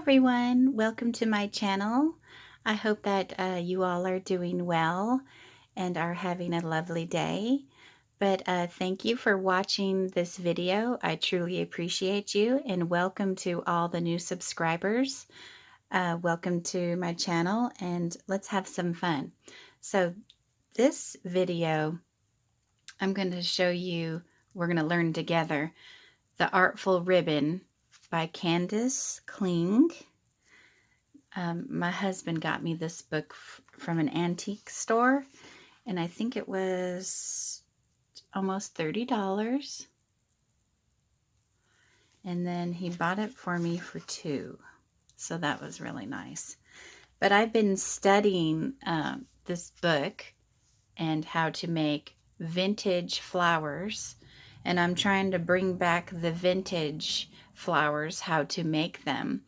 everyone, welcome to my channel. I hope that you all are doing well and are having a lovely day. But thank you for watching this video. I truly appreciate you, and welcome to all the new subscribers. Welcome to my channel, and let's have some fun. So this video, I'm going to show you, we're going to learn together, The Artful Ribbon by Candace Kling. My husband got me this book from an antique store, and I think it was almost $30. And then he bought it for me for $2. So that was really nice. But I've been studying this book and how to make vintage flowers. And I'm trying to bring back the vintage flowers, how to make them.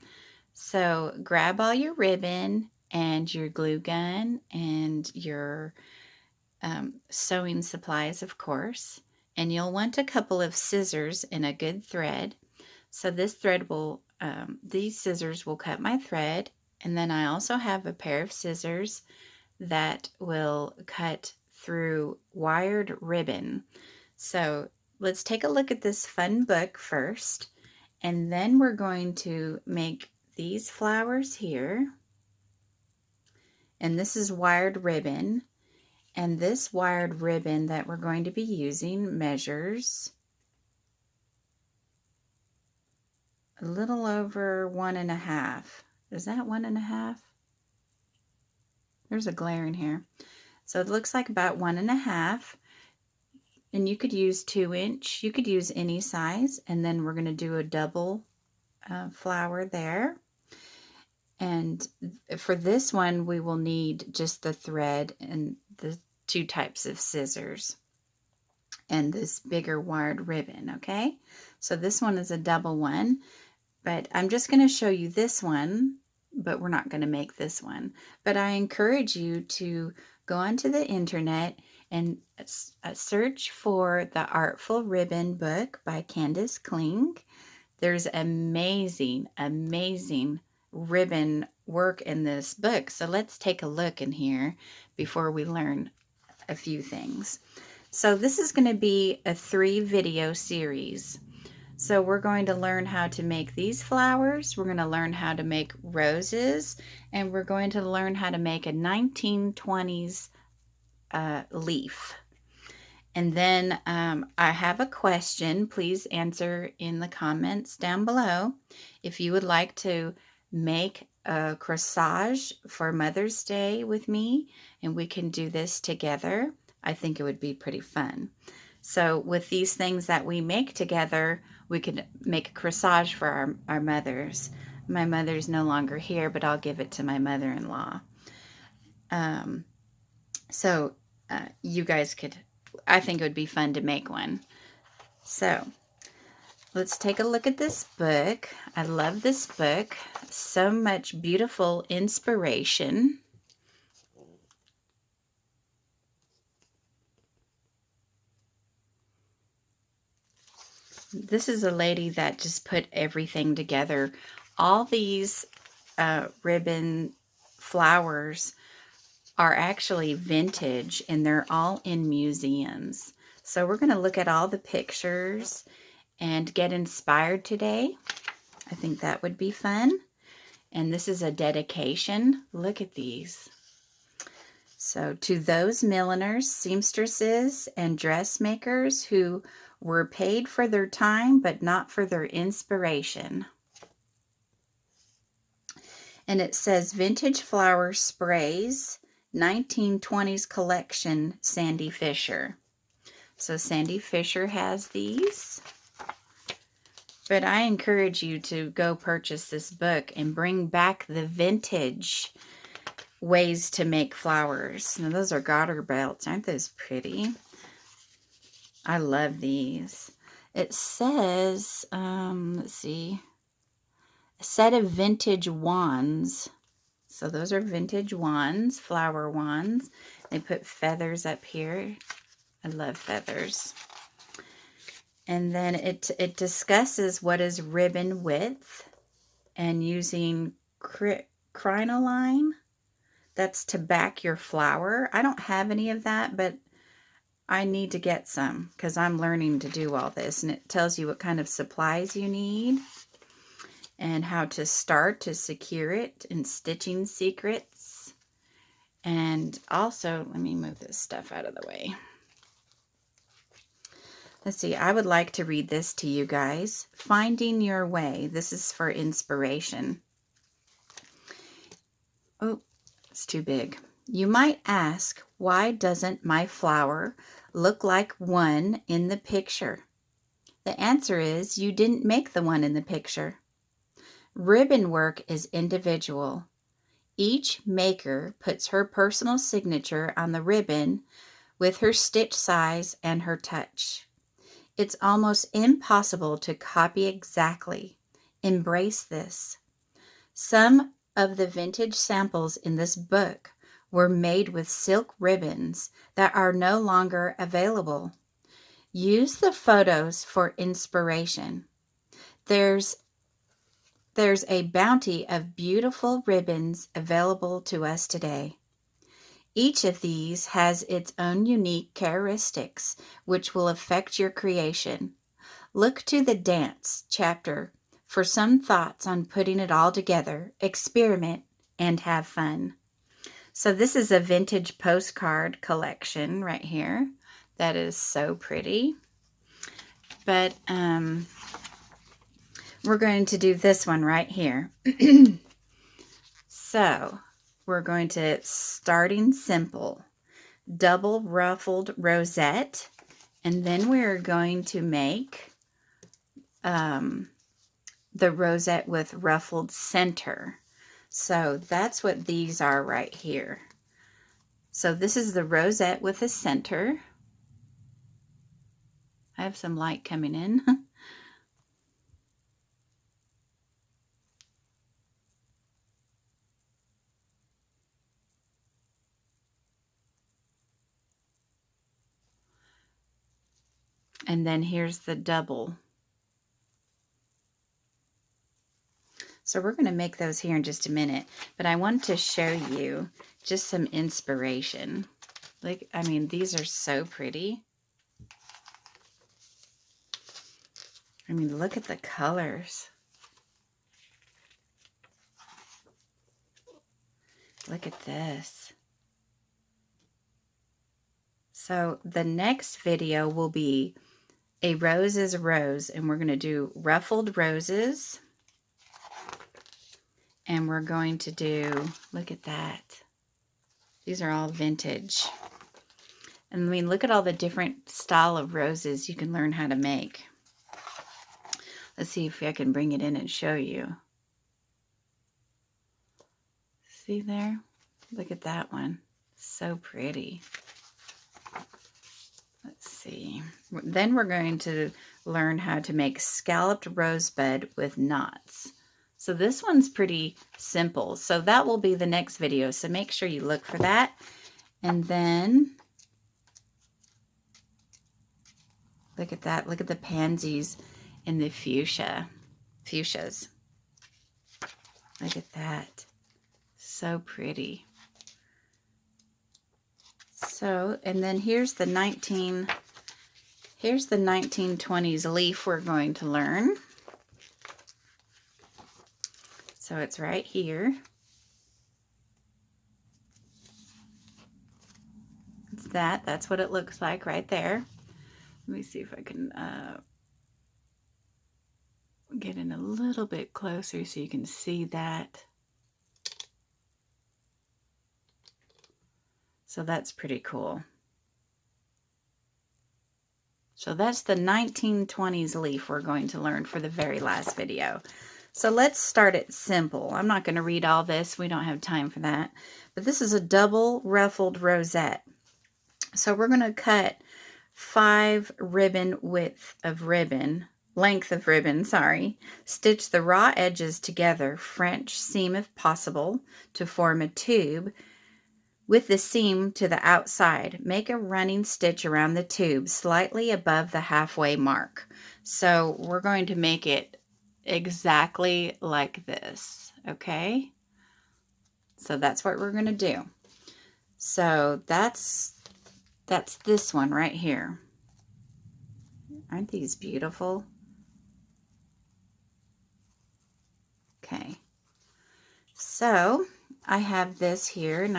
So grab all your ribbon and your glue gun and your sewing supplies, of course. And you'll want a couple of scissors and a good thread. So this thread will, these scissors will cut my thread. And then I also have a pair of scissors that will cut through wired ribbon. So let's take a look at this fun book first. And then we're going to make these flowers here, and this is wired ribbon, and this wired ribbon that we're going to be using measures a little over 1.5. Is that 1.5? There's a glare in here. So it looks like about 1.5, and you could use 2-inch, you could use any size, and then we're going to do a double flower there. And for this one, we will need just the thread and the 2 types of scissors and this bigger wired ribbon, okay? So this one is a double one, but I'm just going to show you this one, but we're not going to make this one. But I encourage you to go onto the internet and search for the Artful Ribbon book by Candace Kling. There's amazing, amazing ribbon work in this book. So let's take a look in here before we learn a few things. So this is going to be a 3-video series. So we're going to learn how to make these flowers, we're going to learn how to make roses, and we're going to learn how to make a 1920s leaf. And then I have a question. Please answer in the comments down below if you would like to make a corsage for Mother's Day with me, and we can do this together. I think it would be pretty fun. So with these things that we make together, we could make a corsage for our mothers. My mother's no longer here, but I'll give it to my mother-in-law. You guys could, I think it would be fun to make one. So let's take a look at this book. I love this book. So much beautiful inspiration. This is a lady that just put everything together. All these ribbon flowers are actually vintage, and they're all in museums. So we're going to look at all the pictures and get inspired today. I think that would be fun. And this is a dedication. Look at these. So to those milliners, seamstresses, and dressmakers who were paid for their time but not for their inspiration. And it says Vintage Flower Sprays, 1920s Collection, Sandy Fisher. So Sandy Fisher has these. But I encourage you to go purchase this book and bring back the vintage ways to make flowers. Now those are garter belts. Aren't those pretty? I love these. It says, let's see, a set of vintage wands. So those are vintage wands, flower wands. They put feathers up here. I love feathers. And then it discusses what is ribbon width. and using crinoline. That's to back your flower. I don't have any of that, but I need to get some because I'm learning to do all this. And it tells you what kind of supplies you need and how to start to secure it and stitching secrets. And also, let me move this stuff out of the way. Let's see, I would like to read this to you guys. Finding Your Way. This is for inspiration. Oh, it's too big. You might ask, why doesn't my flower look like one in the picture? The answer is you didn't make the one in the picture. Ribbon work is individual. Each maker puts her personal signature on the ribbon with her stitch size and her touch. It's almost impossible to copy exactly. Embrace this. Some of the vintage samples in this book were made with silk ribbons that are no longer available. Use the photos for inspiration. There's a bounty of beautiful ribbons available to us today. Each of these has its own unique characteristics which will affect your creation. Look to the dance chapter for some thoughts on putting it all together, experiment, and have fun. So this is a vintage postcard collection right here. That is so pretty. But we're going to do this one right here. So we're going to, starting simple, double ruffled rosette, and then we're going to make the rosette with ruffled center. So that's what these are right here. So this is the rosette with a center. I have some light coming in. And then here's the double. So we're going to make those here in just a minute, but I want to show you just some inspiration. Like, I mean, these are so pretty. I mean, look at the colors. Look at this. So the next video will be a rose is a rose, and we're going to do ruffled roses. And we're going to do, look at that. These are all vintage. And I mean, look at all the different style of roses you can learn how to make. Let's see if I can bring it in and show you. See there? Look at that one. So pretty. Let's see. Then we're going to learn how to make scalloped rosebud with knots. So this one's pretty simple. So that will be the next video. So make sure you look for that. And then look at that. Look at the pansies and the fuchsias. Look at that. So pretty. So, and then here's the 1920s leaf we're going to learn. So it's right here. It's that's what it looks like right there. Let me see if I can get in a little bit closer so you can see that. So that's pretty cool. So that's the 1920s leaf we're going to learn for the very last video. So let's start it simple. I'm not going to read all this. We don't have time for that. But this is a double ruffled rosette. So we're going to cut 5 ribbon length of ribbon, sorry. Stitch the raw edges together, French seam if possible, to form a tube with the seam to the outside. Make a running stitch around the tube slightly above the halfway mark. So we're going to make it exactly like this, okay? So that's what we're going to do. So that's this one right here. Aren't these beautiful? Okay. So I have this here, and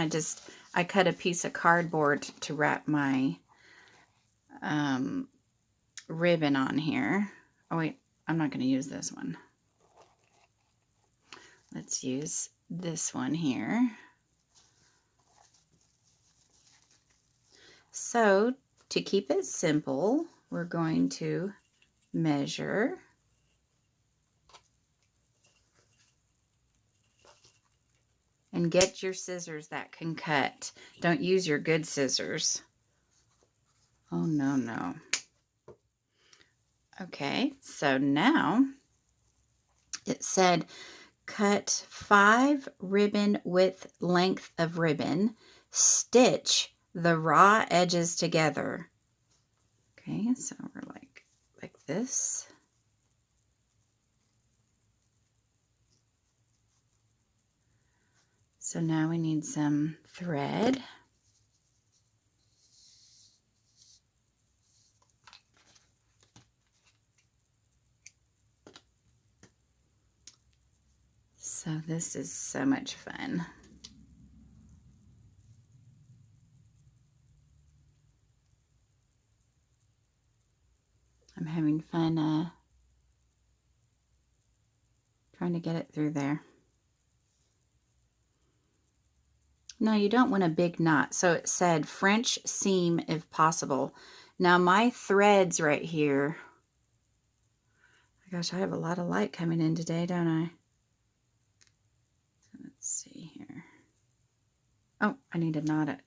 I cut a piece of cardboard to wrap my ribbon on here. Oh wait, I'm not going to use this one. Let's use this one here. So to keep it simple, we're going to measure. And get your scissors that can cut. Don't use your good scissors. Oh, no, no. Okay, so now it said cut 5 ribbon width length of ribbon, stitch the raw edges together. Okay, so we're like this. So now we need some thread. So this is so much fun. I'm having fun trying to get it through there. No, you don't want a big knot. So it said French seam if possible. Now my threads right here. Gosh, I have a lot of light coming in today, don't I? Let's see here. Oh, I need to knot it.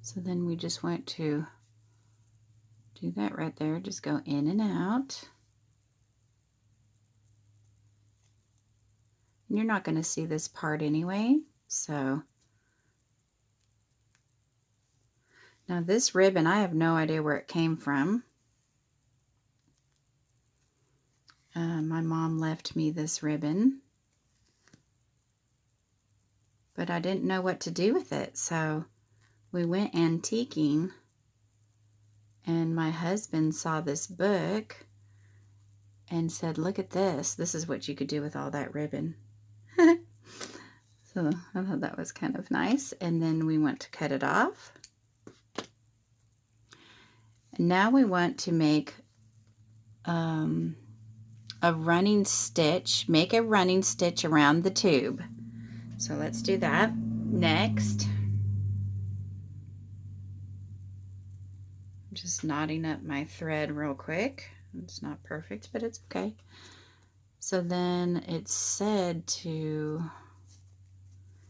So then we just want to do that right there. Just go in and out. And you're not going to see this part anyway. So now this ribbon, I have no idea where it came from. My mom left me this ribbon, but I didn't know what to do with it. So we went antiquing, and my husband saw this book and said, look at this. This is what you could do with all that ribbon. So I thought that was kind of nice. And then we went to cut it off. And now we want to make a running stitch. Make a running stitch around the tube. So let's do that next. I'm just knotting up my thread real quick. It's not perfect, but it's okay. So then it said to,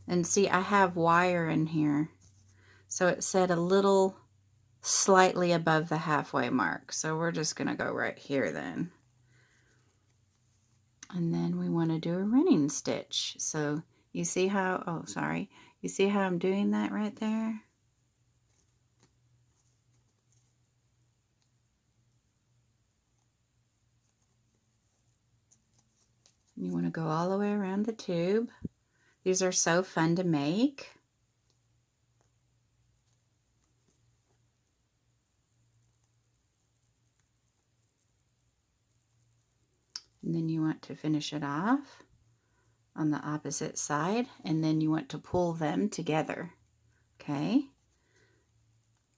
and see, I have wire in here. So it said a little slightly above the halfway mark. So we're just going to go right here then. And then we want to do a running stitch. So you see how, oh, sorry. You see how I'm doing that right there? You want to go all the way around the tube. These are so fun to make. And then you want to finish it off on the opposite side, and then you want to pull them together. Okay?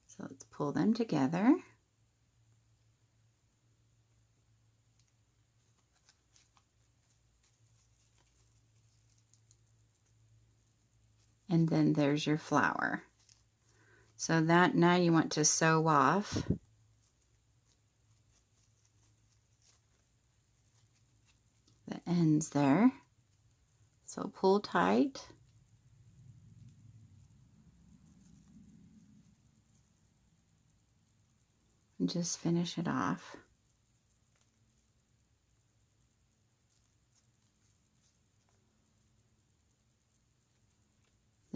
So let's pull them together. And then there's your flower. So that now you want to sew off the ends there. So pull tight. And just finish it off.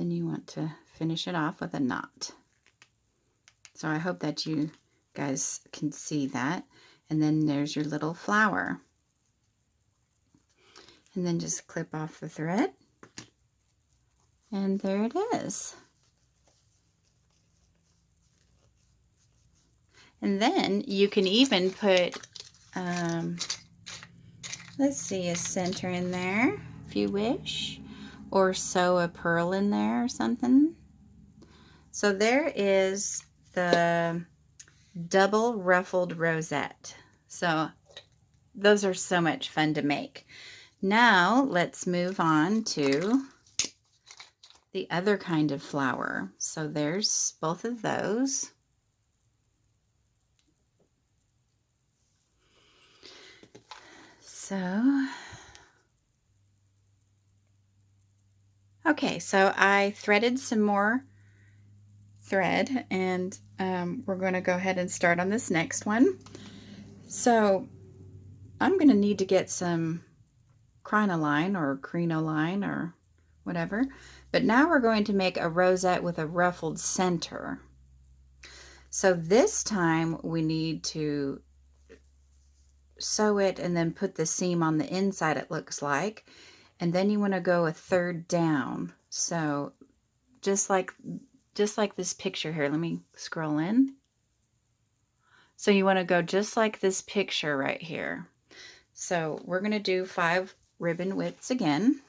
Then you want to finish it off with a knot. So I hope that you guys can see that. And then there's your little flower. And then just clip off the thread. And there it is. And then you can even put, let's see, a center in there if you wish. Or sew a pearl in there or something. So there is the double ruffled rosette. So those are so much fun to make. Now let's move on to the other kind of flower. So there's both of those. So, okay, so I threaded some more thread, and we're going to go ahead and start on this next one. So I'm going to need to get some crinoline or crinoline or whatever, but now we're going to make a rosette with a ruffled center. So this time we need to sew it and then put the seam on the inside, it looks like, and then you want to go a third down. So just like this picture here, let me scroll in. So you want to go just like this picture right here. So we're going to do 5 ribbon widths again,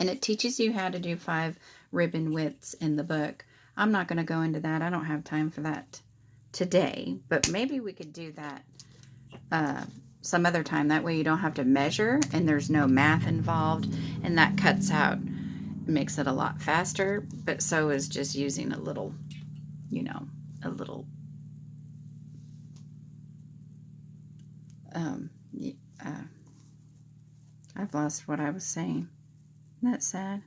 and it teaches you how to do 5 ribbon widths in the book. I'm not going to go into that. I don't have time for that today, but maybe we could do that some other time. That way you don't have to measure and there's no math involved, and that cuts out, makes it a lot faster, but so is just using a little, you know, a little I've lost what I was saying. Isn't that sad?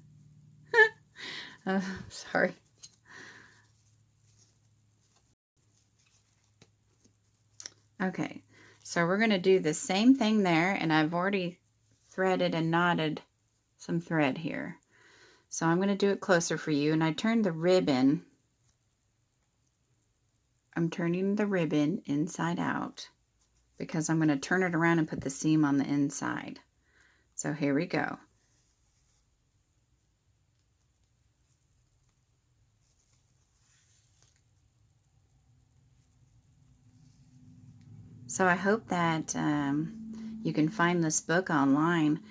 Sorry. Okay, so we're going to do the same thing there, and I've already threaded and knotted some thread here. So I'm going to do it closer for you, and I turned the ribbon. I'm turning the ribbon inside out because I'm going to turn it around and put the seam on the inside. So here we go. So I hope that you can find this book online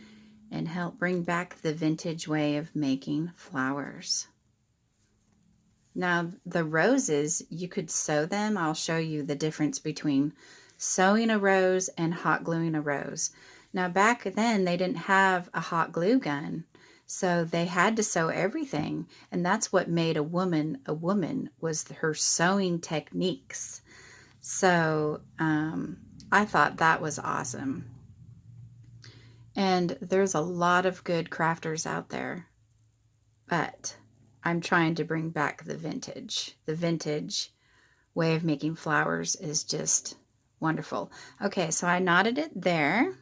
and help bring back the vintage way of making flowers. Now the roses, you could sew them. I'll show you the difference between sewing a rose and hot gluing a rose. Now back then they didn't have a hot glue gun, so they had to sew everything, and that's what made a woman, was her sewing techniques. So I thought that was awesome. And there's a lot of good crafters out there, but I'm trying to bring back the vintage. The vintage way of making flowers is just wonderful. Okay, so I knotted it there.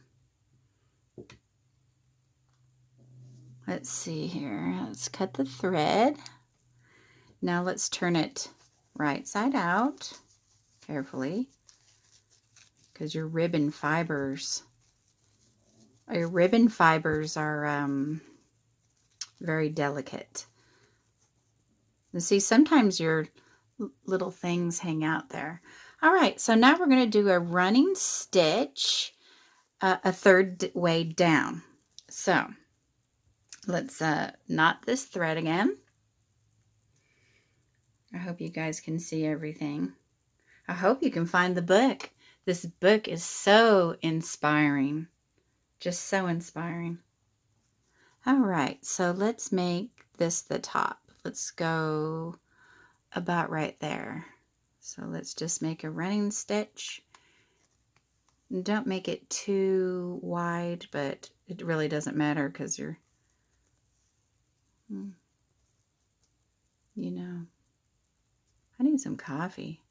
Let's see here. Let's cut the thread. Now let's turn it right side out carefully, because your ribbon fibers are very delicate. And see, sometimes your little things hang out there. All right, so now we're going to do a running stitch a third way down. So let's knot this thread again. I hope you guys can see everything. I hope you can find the book. This book is so inspiring. Just so inspiring. All right, so let's make this the top. Let's go about right there. So let's just make a running stitch. And don't make it too wide, but it really doesn't matter because you're, you know, I need some coffee.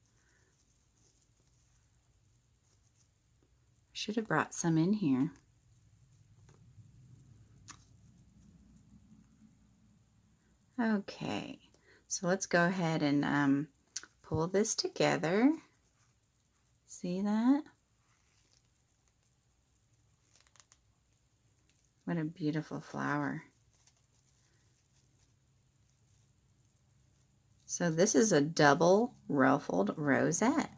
I should have brought some in here. . 'Cause Okay, so let's go ahead and pull this together. See that? What a beautiful flower. So this is a double ruffled rosette.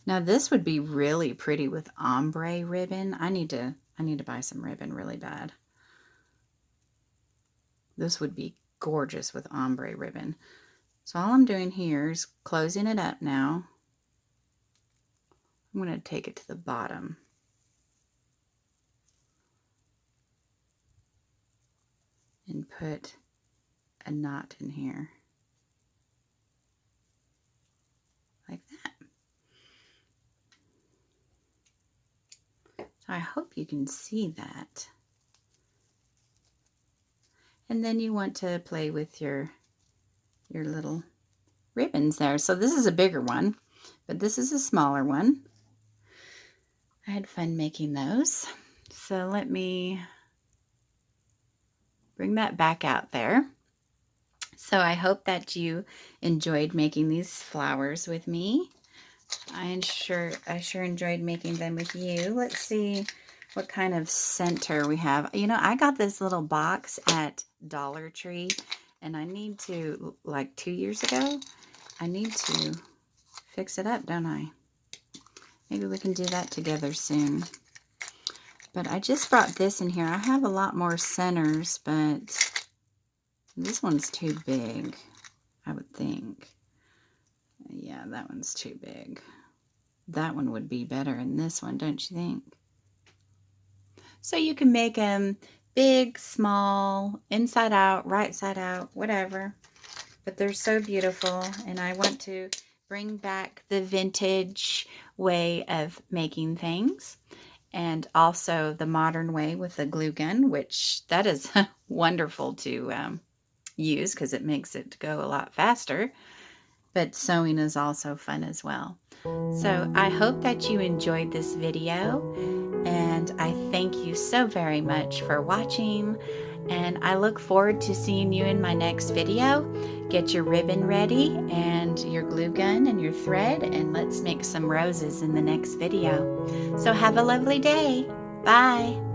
Now this would be really pretty with ombre ribbon. I need to buy some ribbon really bad. This would be gorgeous with ombre ribbon. So all I'm doing here is closing it up now. I'm going to take it to the bottom. And put a knot in here. Like that. So I hope you can see that. And then you want to play with your little ribbons there. So this is a bigger one, but this is a smaller one. I had fun making those. So let me bring that back out there. So I hope that you enjoyed making these flowers with me. I sure enjoyed making them with you. Let's see what kind of center we have. You know, I got this little box at Dollar Tree, and I need to, like 2 years ago, I need to fix it up, don't I? Maybe we can do that together soon. But I just brought this in here. I have a lot more centers, but this one's too big, I would think. Yeah, that one's too big. That one would be better in this one, don't you think? So you can make them big, small, inside out, right side out, whatever. But they're so beautiful, and I want to bring back the vintage way of making things, and also the modern way with the glue gun, which that is wonderful to use because it makes it go a lot faster. But sewing is also fun as well. So I hope that you enjoyed this video, and I thank you so very much for watching, and I look forward to seeing you in my next video. Get your ribbon ready and your glue gun and your thread, and let's make some roses in the next video. So have a lovely day. Bye.